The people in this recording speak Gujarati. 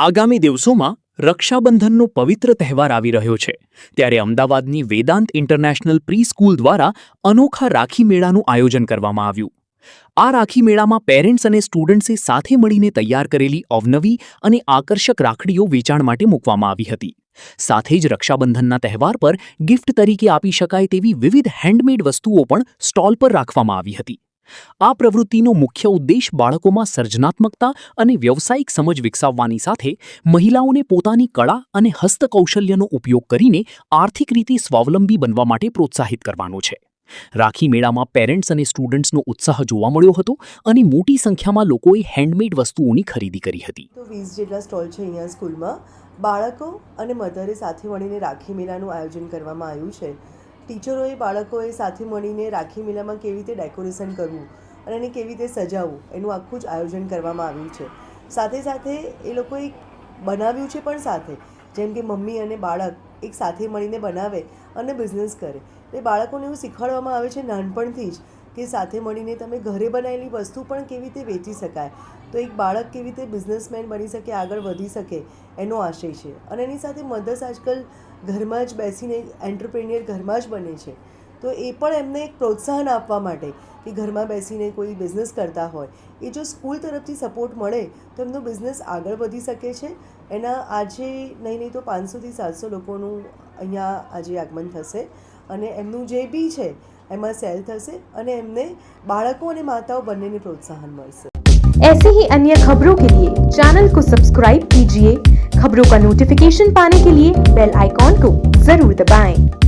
આગામી દિવસોમાં રક્ષાબંધનનો પવિત્ર તહેવાર આવી રહ્યો છે, ત્યારે અમદાવાદની વેદાંત ઇન્ટરનેશનલ પ્રી સ્કૂલ દ્વારા અનોખા રાખી મેળાનું આયોજન કરવામાં આવ્યું. આ રાખી મેળામાં પેરેન્ટ્સ અને સ્ટુડન્ટ્સે સાથે મળીને તૈયાર કરેલી અવનવી અને આકર્ષક રાખડીઓ વેચાણ માટે મૂકવામાં આવી હતી. સાથે જ રક્ષાબંધનના તહેવાર પર ગિફ્ટ તરીકે આપી શકાય તેવી વિવિધ હેન્ડમેડ વસ્તુઓ પણ સ્ટોલ પર રાખવામાં આવી હતી. આ પ્રવૃત્તિનો મુખ્ય ઉદ્દેશ બાળકોમાં સર્જનાત્મકતા અને વ્યવસાયિક સમજ વિકસાવવાની સાથે મહિલાઓને પોતાની કળા અને હસ્તકૌશલ્યનો ઉપયોગ કરીને આર્થિક રીતે સ્વાવલંબી બનવા માટે પ્રોત્સાહિત કરવાનો છે. રાખી મેળામાં પેરેન્ટ્સ અને સ્ટુડન્ટ્સનો ઉત્સાહ જોવા મળ્યો હતો અને મોટી સંખ્યામાં લોકોએ હેન્ડમેડ વસ્તુઓની ખરીદી કરી હતી. તો 20 જેટલા સ્ટોલ છે અહીંયા સ્કૂલમાં. બાળકો અને મધરે સાથે મળીને રાખી મેળાનું આયોજન કરવામાં આવ્યું છે. ટીચરોએ બાળકોએ સાથે મળીને રાખી મેળામાં કેવી રીતે ડેકોરેશન કરવું અને એને કેવી રીતે સજાવવું એનું આખું જ આયોજન કરવામાં આવ્યું છે. સાથે સાથે એ લોકોએ બનાવ્યું છે પણ સાથે, જેમ કે મમ્મી અને બાળક એક સાથે મળીને બનાવે અને બિઝનેસ કરે. એ બાળકોને એવું શીખવાડવામાં આવે છે નાનપણથી જ કે સાથે મળીને તમે ઘરે બનાવેલી વસ્તુ પણ કેવી રીતે વેચી શકાય. તો એક બાળક કેવી રીતે બિઝનેસમેન બની શકે, આગળ વધી શકે એનો આશય છે. અને એની સાથે મધર્સ આજકાલ ઘરમાં જ બેસીને એન્ટરપ્રેન્યોર ઘરમાં જ બને છે. તો એ પણ એમને એક પ્રોત્સાહન આપવા માટે કે ઘરમાં બેસીને કોઈ બિઝનેસ કરતા હોય, એ જો સ્કૂલ તરફથી સપોર્ટ મળે તો એમનો બિઝનેસ આગળ વધી શકે છે. એના આજે નહીં તો 500થી 700 લોકોનું અહીંયા આજે આગમન થશે અને એમનું જે બી છે એમાં સેલ થશે અને એમને બાળકો અને માતાઓ બંનેને પ્રોત્સાહન મળશે. ऐसे ही अन्य खबरों के लिए चैनल को सब्सक्राइब कीजिए. खबरों का नोटिफिकेशन पाने के लिए बेल आइकॉन को जरूर दबाएं.